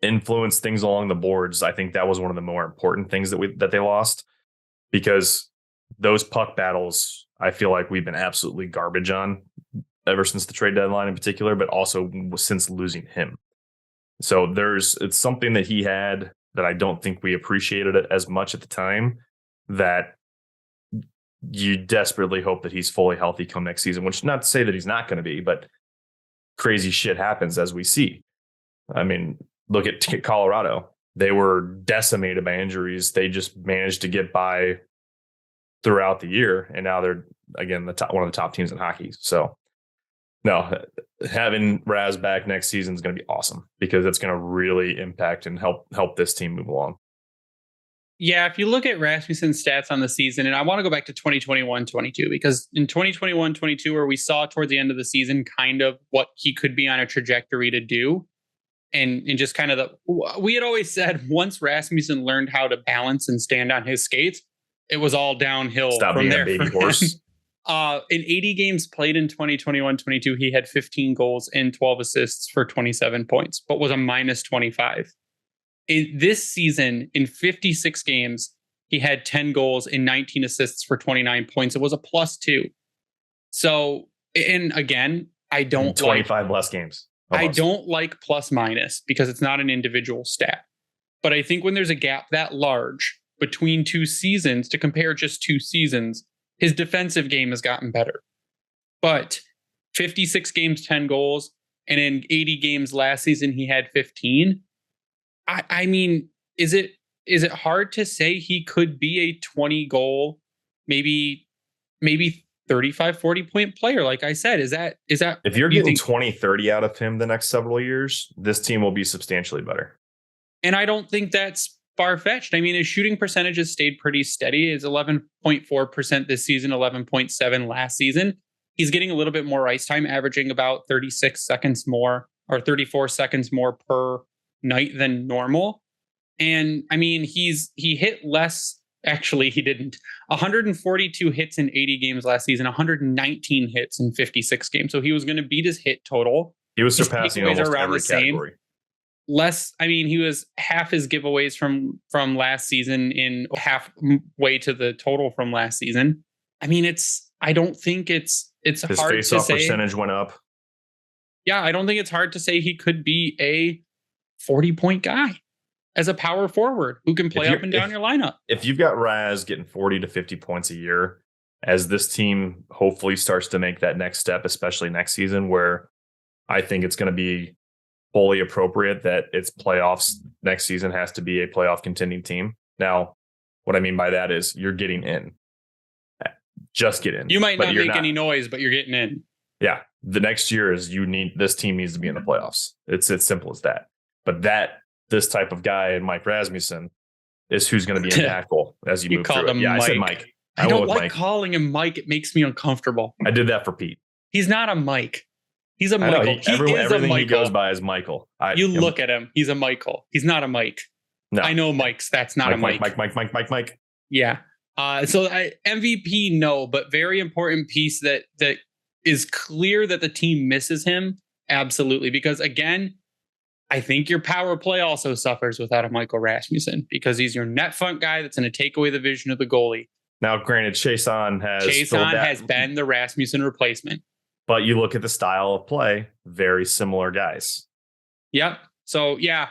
influenced things along the boards. I think that was one of the more important things that they lost, because those puck battles, I feel like we've been absolutely garbage on ever since the trade deadline in particular, but also since losing him. So it's something that he had that I don't think we appreciated it as much at the time, that you desperately hope that he's fully healthy come next season, which not to say that he's not going to be, but crazy shit happens, as we see. I mean, look at Colorado. They were decimated by injuries. They just managed to get by throughout the year, and now they're, again, one of the top teams in hockey. So no, having Raz back next season is going to be awesome, because it's going to really impact and help this team move along. Yeah, if you look at Rasmussen's stats on the season, and I want to go back to 2021-22, because in 2021-22, where we saw towards the end of the season kind of what he could be on a trajectory to do, and just kind of we had always said once Rasmussen learned how to balance and stand on his skates, it was all downhill from there. Baby horse. In 80 games played in 2021-22, he had 15 goals and 12 assists for 27 points, but was a minus 25. In this season, in 56 games, he had 10 goals and 19 assists for 29 points. It was a +2. So, and again, I don't 25 less games. Almost. I don't like plus minus because it's not an individual stat. But I think when there's a gap that large between two seasons, to compare just two seasons, his defensive game has gotten better. But 56 games, 10 goals, and in 80 games last season, he had 15. I mean, is it hard to say he could be a 20 goal, maybe 35, 40 point player? Like I said, is that if you're getting 20, 30 out of him the next several years, this team will be substantially better. And I don't think that's far-fetched. I mean, his shooting percentage has stayed pretty steady. It's 11.4% this season, 11.7% last season. He's getting a little bit more ice time, averaging about 36 seconds more or 34 seconds more per night than normal. And I mean, he hit less. Actually, he didn't. 142 hits in 80 games last season, 119 hits in 56 games. So he was going to beat his hit total. He was surpassing almost every category. Less, I mean, he was half his giveaways from last season, in halfway to the total from last season. I mean, I don't think it's his hard to say. His face-off percentage went up. Yeah, I don't think it's hard to say he could be a 40-point guy as a power forward who can play up and down your lineup. If you've got Raz getting 40 to 50 points a year, as this team hopefully starts to make that next step, especially next season, where I think it's going to be fully appropriate that its playoffs next season has to be a playoff contending team. Now, what I mean by that is you're getting in. Just get in. You might not make any noise, but you're getting in. Yeah. The next year is this team needs to be in the playoffs. It's as simple as that. But this type of guy and Mike Rasmussen is who's going to be impactful as you move through it. Yeah, Mike. I said Mike. I don't like calling him Mike. It makes me uncomfortable. I did that for Pete. He's not a Mike. He's a Michael. Everything he goes by is Michael. Look at him. He's a Michael. He's not a Mike. No. I know Mike's. That's not a Mike. Mike. Yeah. So MVP, no, but very important piece that is clear that the team misses him. Absolutely. Because again, I think your power play also suffers without a Michael Rasmussen, because he's your net front guy that's going to take away the vision of the goalie. Now, granted, Chason has been the Rasmussen replacement. But you look at the style of play, very similar guys. Yep. So, yeah,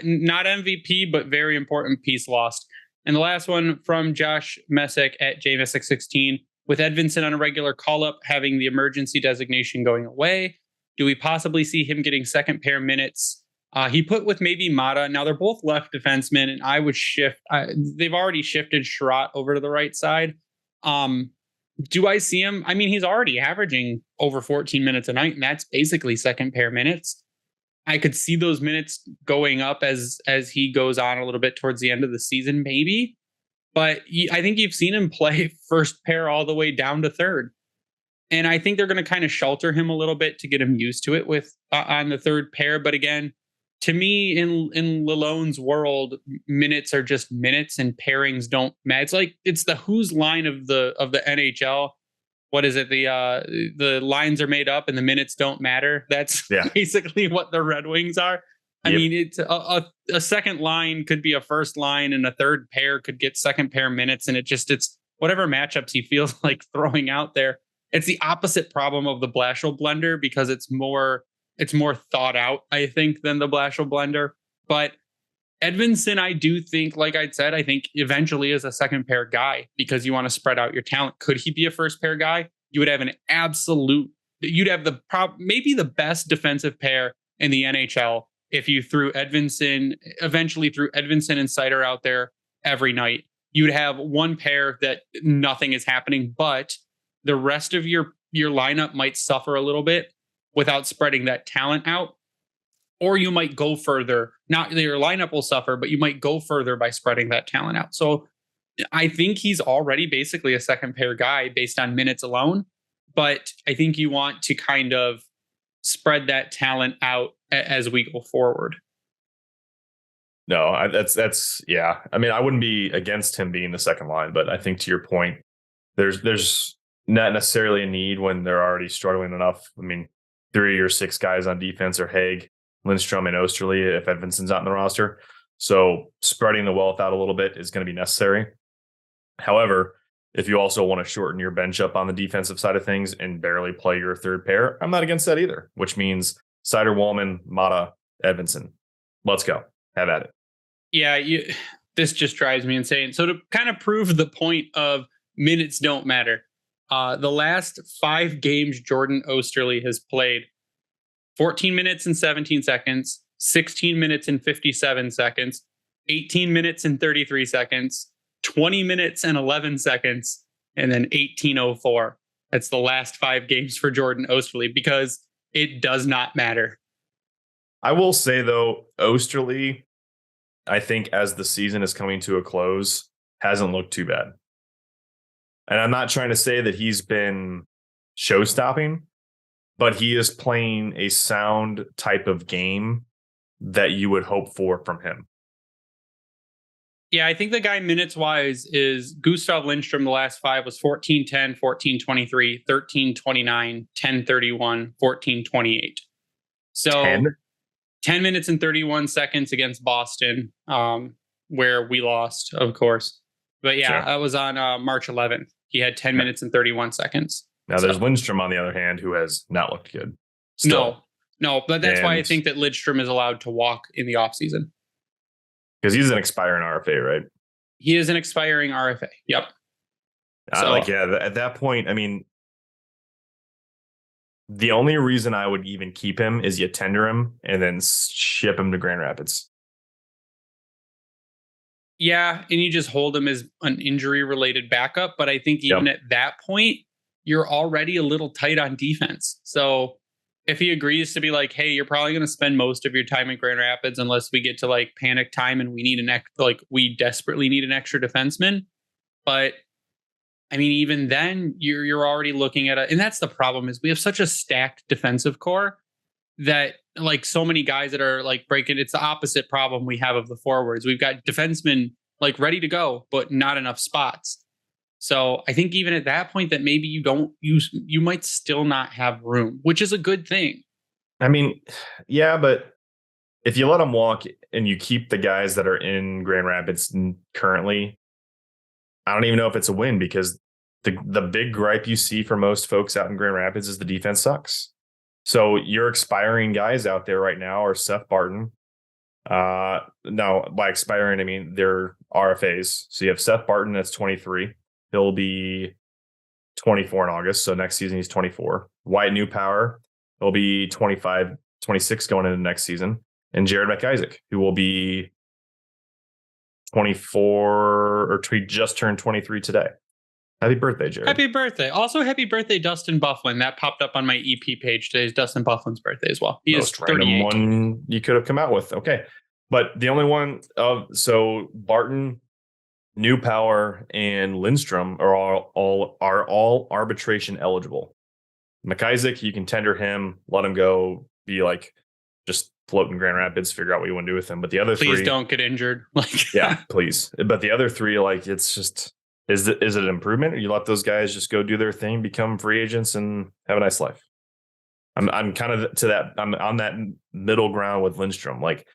not MVP, but very important piece lost. And the last one from Josh Messick at JMessick16. With Edvinsson on a regular call-up, having the emergency designation going away, do we possibly see him getting second pair minutes? He put with maybe Mata. Now, they're both left defensemen, and I would shift. They've already shifted Sherratt over to the right side. Do I see him? I mean, he's already averaging over 14 minutes a night, and that's basically second pair minutes. I could see those minutes going up as he goes on a little bit towards the end of the season, maybe. But I think you've seen him play first pair all the way down to third. And I think they're going to kind of shelter him a little bit to get him used to it with on the third pair. But again, to me, in Lalonde's world, minutes are just minutes, and pairings don't matter. It's like it's the who's line of the NHL. What is it? The lines are made up and the minutes don't matter. That's basically what the Red Wings are. I mean, it's a second line could be a first line, and a third pair could get second pair minutes, and it's whatever matchups he feels like throwing out there. It's the opposite problem of the Blashill blender because it's more thought out, I think, than the Blashill blender. But Edvinsson, I do think, like I said, I think eventually is a second pair guy because you want to spread out your talent. Could he be a first pair guy? You would have you'd have maybe the best defensive pair in the NHL if you eventually threw Edvinsson and Seider out there every night. You'd have one pair that nothing is happening, but the rest of your lineup might suffer a little bit without spreading that talent out. Or you might go further. Not your lineup will suffer, but you might go further by spreading that talent out. So I think he's already basically a second pair guy based on minutes alone. But I think you want to kind of spread that talent out as we go forward. No, that's yeah. I mean, I wouldn't be against him being the second line, but I think to your point, there's not necessarily a need when they're already struggling enough. I mean, 3 or 6 guys on defense are Haig, Lindstrom, and Osterley if Edvinsson's not in the roster. So spreading the wealth out a little bit is going to be necessary. However, if you also want to shorten your bench up on the defensive side of things and barely play your third pair, I'm not against that either, which means Seider, Wallman, Mata, Edvinsson. Let's go. Have at it. Yeah, this just drives me insane. So to kind of prove the point of minutes don't matter, the last 5 games Jordan Osterley has played, 14 minutes and 17 seconds, 16 minutes and 57 seconds, 18 minutes and 33 seconds, 20 minutes and 11 seconds, and then 18:04. That's the last 5 games for Jordan Osterley because it does not matter. I will say, though, Osterley, I think as the season is coming to a close, hasn't looked too bad. And I'm not trying to say that he's been show-stopping, but he is playing a sound type of game that you would hope for from him. Yeah, I think the guy minutes-wise is Gustav Lindstrom. The last 5 was 14-10, 14-23, 13-29, 10-31, 14-28. So 10 minutes and 31 seconds against Boston, where we lost, of course. But yeah, that was on March 11th. He had 10 minutes and 31 seconds. Now there's Lindstrom, on the other hand, who has not looked good. Still. No, but that's why I think that Lindstrom is allowed to walk in the offseason. Because he's an expiring RFA, right? He is an expiring RFA. Yep. At that point, I mean, the only reason I would even keep him is you tender him and then ship him to Grand Rapids. Yeah, and you just hold him as an injury-related backup. But I think even at that point, you're already a little tight on defense. So if he agrees to be like, hey, you're probably going to spend most of your time in Grand Rapids unless we get to like panic time and we need we desperately need an extra defenseman. But I mean, even then you're already looking at and that's the problem is we have such a stacked defensive core that like so many guys that are like breaking. It's the opposite problem we have of the forwards. We've got defensemen like ready to go, but not enough spots. So I think even at that point that maybe you might still not have room, which is a good thing. I mean, yeah, but if you let them walk and you keep the guys that are in Grand Rapids currently, I don't even know if it's a win because the big gripe you see for most folks out in Grand Rapids is the defense sucks. So your expiring guys out there right now are Seth Barton. Now, by expiring, I mean they're RFAs. So you have Seth Barton, that's 23. He'll be 24 in August. So next season, he's 24. Wyatt Newpower, he'll be 25, 26 going into next season. And Jared McIsaac, who will be 24 or he just turned 23 today. Happy birthday, Jared. Happy birthday. Also, happy birthday, Dustin Bufflin. That popped up on my EP page today. Is Dustin Bufflin's birthday as well. He Most is 38. Random one you could have come out with. Okay. But the only one so Barton, Newpower, and Lindstrom are all arbitration eligible. McIsaac, you can tender him, let him go, be like just float in Grand Rapids, figure out what you want to do with him. But the other please three, don't get injured. Like, yeah, please. But the other three, like, it's just, is it an improvement? Or you let those guys just go do their thing, become free agents, and have a nice life? I'm kind of to that. I'm on that middle ground with Lindstrom. Like,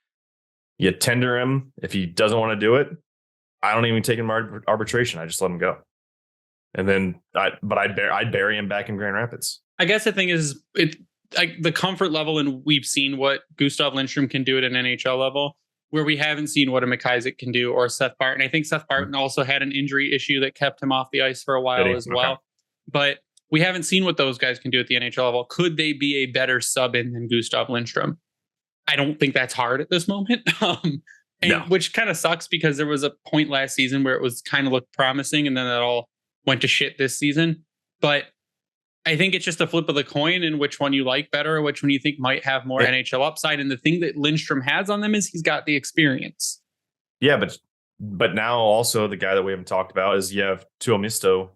you tender him if he doesn't want to do it. I don't even take him arbitration. I just let him go. And then, I'd bury him back in Grand Rapids. I guess the thing is, like the comfort level, and we've seen what Gustav Lindstrom can do at an NHL level, where we haven't seen what a McIsaac can do, or Seth Barton. I think Seth Barton also had an injury issue that kept him off the ice for a while as well. Okay. But we haven't seen what those guys can do at the NHL level. Could they be a better sub-in than Gustav Lindstrom? I don't think that's hard at this moment. Which kind of sucks, because there was a point last season where it was kind of looked promising, and then that all went to shit this season. But I think it's just a flip of the coin, and which one you like better, or which one you think might have more NHL upside. And the thing that Lindstrom has on them is he's got the experience. Yeah, but now also the guy that we haven't talked about is you have Tuomisto.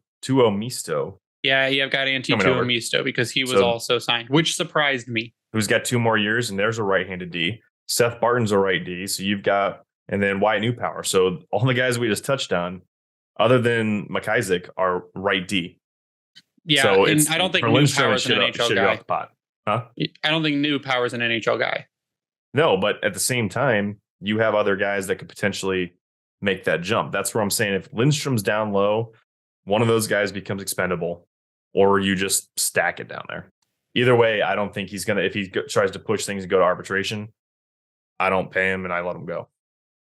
Yeah, you have got Antti Tuomisto, because he was also signed, which surprised me. Who's got 2 more years, and there's a right-handed D. Seth Barton's a right D, so you've got, and then Wyatt Newpower. So all the guys we just touched on, other than McIsaac, are right D. Yeah, so and I don't think Newpower's an NHL guy. Off the pot. Huh? I don't think Newpower's an NHL guy. No, but at the same time, you have other guys that could potentially make that jump. That's where I'm saying, if Lindstrom's down low, one of those guys becomes expendable, or you just stack it down there. Either way, I don't think he's going to, if he tries to push things and go to arbitration, I don't pay him and I let him go.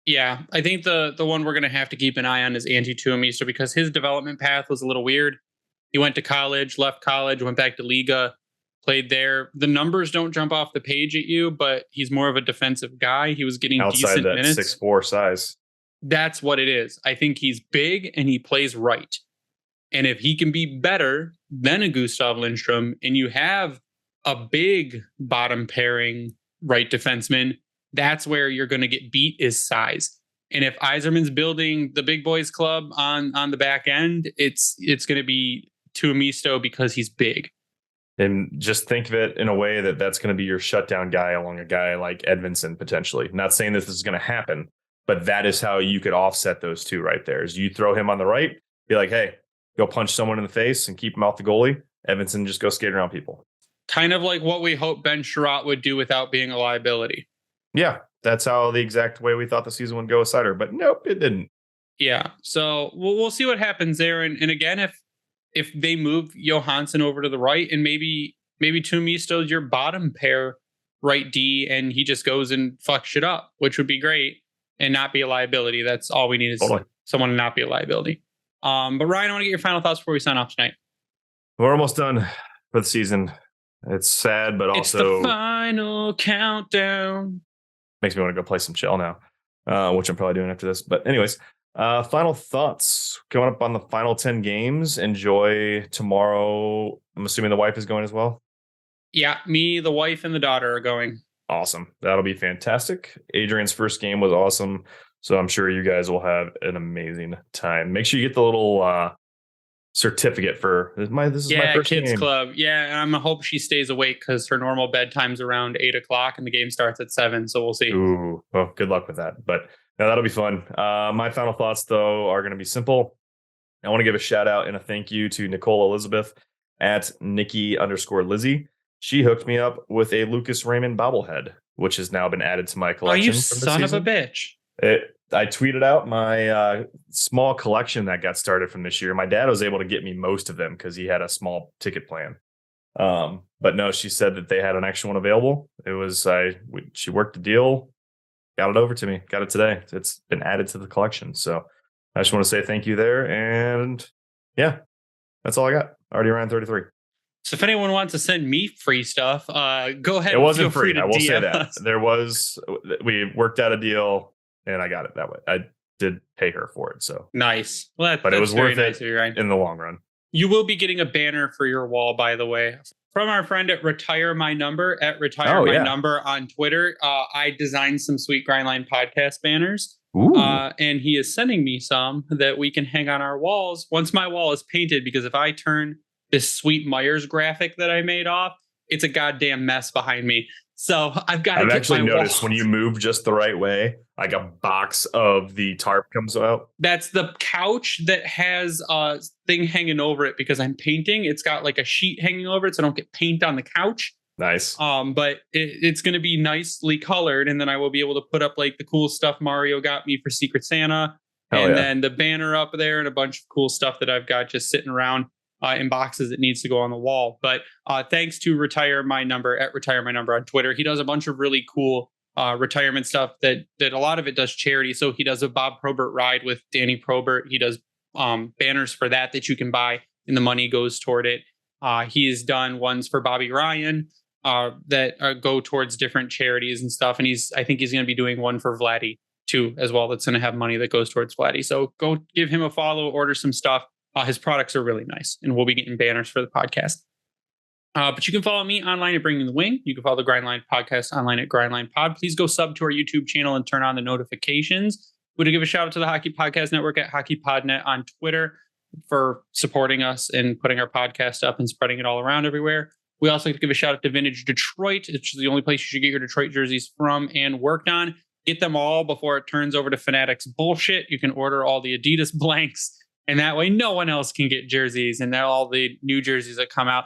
Yeah, I think the one we're going to have to keep an eye on is Antti Tuomisto, because his development path was a little weird. He went to college, left college, went back to Liga, played there. The numbers don't jump off the page at you, but he's more of a defensive guy. He was getting outside decent that minutes. 6'4" size. That's what it is. I think he's big and he plays right. And if he can be better than a Gustav Lindstrom, and you have a big bottom pairing right defenseman, that's where you're going to get beat, is size. And if Yzerman's building the big boys club on the back end, it's going to be Tuomisto, because he's big. And just think of it in a way that that's going to be your shutdown guy along a guy like Edvinsson, potentially. Not saying this is going to happen, but that is how you could offset those two right there. Is you throw him on the right, be like, hey, go punch someone in the face and keep him off the goalie. Edvinsson just go skate around people. Kind of like what we hope Ben Sherratt would do without being a liability. Yeah, that's how the exact way we thought the season would go with Sider, but nope, it didn't. Yeah, so we'll see what happens there. And again, if they move Johansson over to the right, and maybe Tuomisto's your bottom pair right D, and he just goes and fucks shit up, which would be great, and not be a liability. That's all we need, is someone to not be a liability. But Ryan, I want to get your final thoughts before we sign off tonight. We're almost done for the season. It's sad, but also it's the final countdown. Makes me want to go play some chill now, which I'm probably doing after this. But anyways, final thoughts coming up on the final 10 games. Enjoy tomorrow. I'm assuming the wife is going as well. Yeah, me, the wife, and the daughter are going. Awesome. That'll be fantastic. Adrian's first game was awesome, so I'm sure you guys will have an amazing time. Make sure you get the little certificate for this is my first kids game. Club. Yeah, and I hope she stays awake, because her normal bedtime's around 8:00 and the game starts at 7. So we'll see. Ooh, well, good luck with that. But no, that'll be fun. My final thoughts, though, are going to be simple. I want to give a shout out and a thank you to Nicole Elizabeth at Nikki_Lizzie. She hooked me up with a Lucas Raymond bobblehead, which has now been added to my collection. Oh, you son of a bitch. I tweeted out my small collection that got started from this year. My dad was able to get me most of them because he had a small ticket plan. But no, she said that they had an extra one available. It was she worked the deal, got it over to me, got it today. It's been added to the collection. So I just want to say thank you there. And yeah, that's all I got. Already around 33. So if anyone wants to send me free stuff, go ahead. It wasn't free. I will DM say that. us. We worked out a deal. And I got it that way. I did pay her for it. So nice. Well, but it was worth it in the long run. You will be getting a banner for your wall, by the way, from our friend at Retire My Number Number on Twitter. I designed some sweet Grindline podcast banners. And he is sending me some that we can hang on our walls once my wall is painted, because if I turn this sweet Myers graphic that I made off. It's a goddamn mess behind me. So I've got to I've get actually my noticed wall. when you move just the right way, like a box of the tarp comes out. That's the couch that has a thing hanging over it because I'm painting. It's got like a sheet hanging over it so I don't get paint on the couch. Nice. But it's going to be nicely colored, and then I will be able to put up like the cool stuff Mario got me for Secret Santa, and then the banner up there, and a bunch of cool stuff that I've got just sitting around in boxes that needs to go on the wall. But thanks to Retire My Number on Twitter. He does a bunch of really cool retirement stuff that a lot of it does charity. So he does a Bob Probert ride with Danny Probert. He does banners for that you can buy, and the money goes toward it. He's done ones for Bobby Ryan that go towards different charities and stuff. And I think he's going to be doing one for Vladdy too as well. That's going to have money that goes towards Vladdy. So go give him a follow, order some stuff. His products are really nice, and we'll be getting banners for the podcast. But you can follow me online at Bringing the Wing. You can follow the Grindline Podcast online at Grindline Pod. Please go sub to our YouTube channel and turn on the notifications. We'd give a shout out to the Hockey Podcast Network at HockeyPodNet on Twitter for supporting us and putting our podcast up and spreading it all around everywhere. We also like to give a shout out to Vintage Detroit, which is the only place you should get your Detroit jerseys from and worked on. Get them all before it turns over to Fanatics bullshit. You can order all the Adidas blanks, and that way no one else can get jerseys, and then all the new jerseys that come out.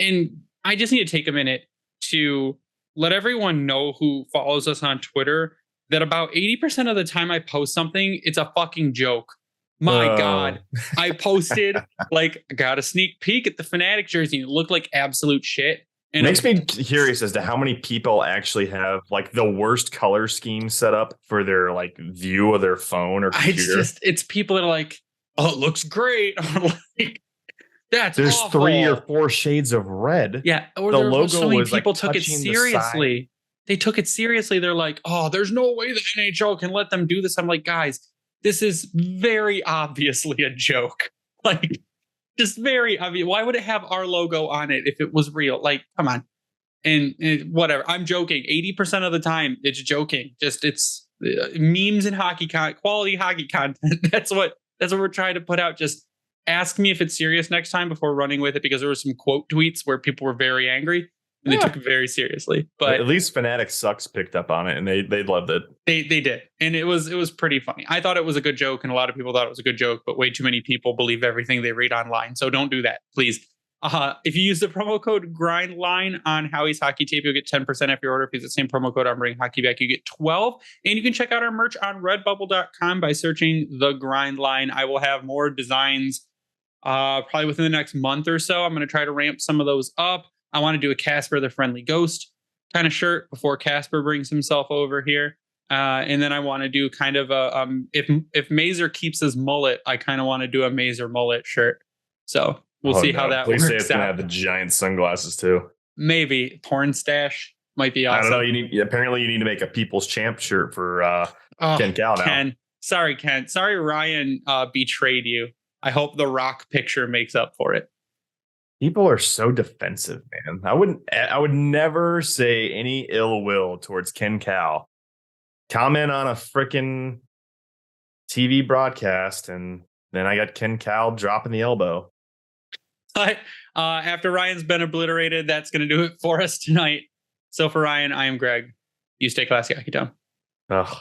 And I just need to take a minute to let everyone know who follows us on Twitter that about 80% of the time I post something, it's a fucking joke. My God, I posted like, got a sneak peek at the Fanatic jersey. And it looked like absolute shit. And it makes me curious as to how many people actually have like the worst color scheme set up for their like view of their phone or computer. It's people that are like, oh, it looks great. Like, there's awful. 3 or 4 shades of red. Yeah. Or the logo so many was people like took it seriously. They took it seriously. They're like, oh, there's no way the NHL can let them do this. I'm like, guys, this is very obviously a joke. Like, just very obvious. Why would it have our logo on it if it was real? Like, come on. And whatever. I'm joking. 80% of the time, it's joking. Just it's memes and quality hockey content. That's what we're trying to put out. Just ask me if it's serious next time before running with it, because there were some quote tweets where people were very angry. And they took it very seriously. But at least Fanatic Sucks picked up on it, and they loved it. They did. And it was pretty funny. I thought it was a good joke, and a lot of people thought it was a good joke, but way too many people believe everything they read online. So don't do that, please. If you use the promo code GRINDLINE on Howie's Hockey Tape, you'll get 10% off your order. If you use the same promo code on Bring Hockey Back, you get 12. And you can check out our merch on redbubble.com by searching The Grind Line. I will have more designs probably within the next month or so. I'm going to try to ramp some of those up. I want to do a Kasper the Friendly Ghost kind of shirt before Kasper brings himself over here. And then I want to do kind of a, if Mazur keeps his mullet, I kind of want to do a Mazur mullet shirt. So we'll see how that works. Please say it's going to have the giant sunglasses too. Maybe. Porn stash might be awesome. I don't know. Apparently you need to make a People's Champ shirt for Ken Cal now. Ken. Sorry, Ken. Sorry, Ryan betrayed you. I hope the Rock picture makes up for it. People are so defensive, man. I would never say any ill will towards Ken Cal. Comment on a freaking TV broadcast, and then I got Ken Cal dropping the elbow. But after Ryan's been obliterated, that's going to do it for us tonight. So for Ryan, I am Greg. You stay classy, Hockey Town. Ugh.